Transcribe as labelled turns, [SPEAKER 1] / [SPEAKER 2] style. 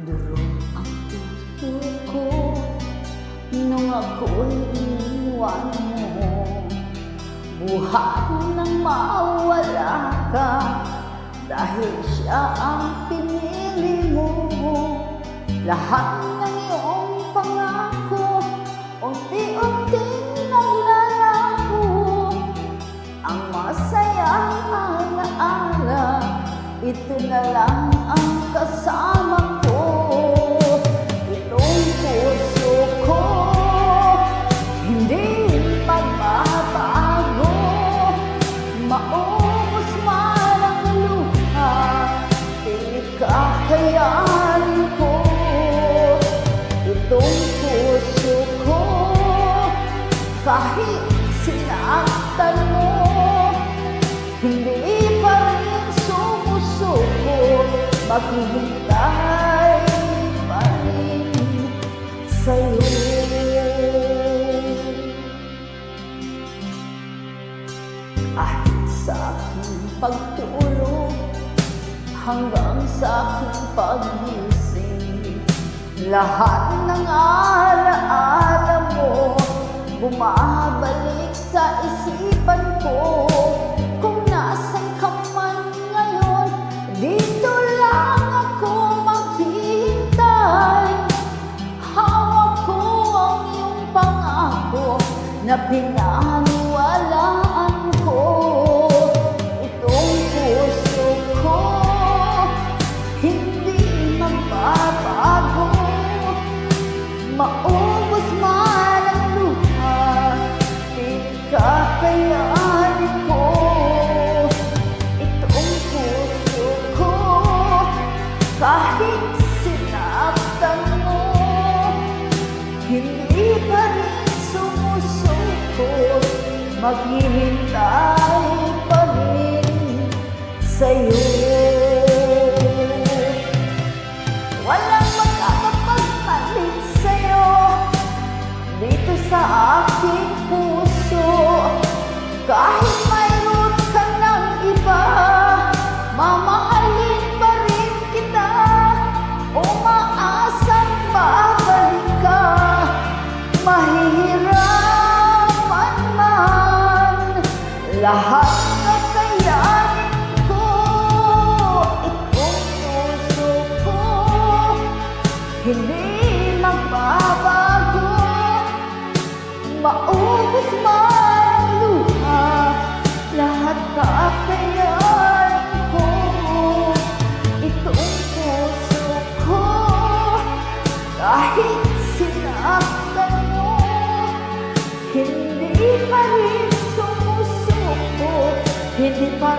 [SPEAKER 1] Durog ang puso ko nung ako'y iniwan mo. Buhat nang mawala ka dahil siya ang pinili mo. Lahat ng iyong pangako unti-unting naglalaho. Ang masayang alaala, ito na lang ang kasama ko. Itong puso ko hindi magbabago. Maubos man ang luha, di kakayanin ko. Itong puso ko kahit sinaktan mo, hindi pa rin sumusuko. Maghihintay pa rin sa'yo. Kahit sa aking pagtulog hanggang sa aking paggising, lahat ng alaala mo bumabalik sa isipan ko. Kung nasan ka man ngayon, dito lang ako maghihintay. Hawak ko ang iyong pangako na pinaniwalaan ko. Itong puso ko hindi magbabago. Maubos man ang luha, di kakayanin ko. Itong puso ko kahit sinaktan mo, hindi pa rin sumusuko. Maghihintay pa rin sa'yo. Walang makakapagpalit sa'yo dito sa aking puso. Kahit mayroon ka ng iba, mamahalin pa rin kita. Umaasang babalik ka, mahihirapan man. Lahat na kayanin ko. Itong puso ko hindi magbabago. Maubos man ang luha, lahat kakayanin ko. Itong puso ko kahit sinaktan mo, hindi pa rin sumusuko. Hindi pa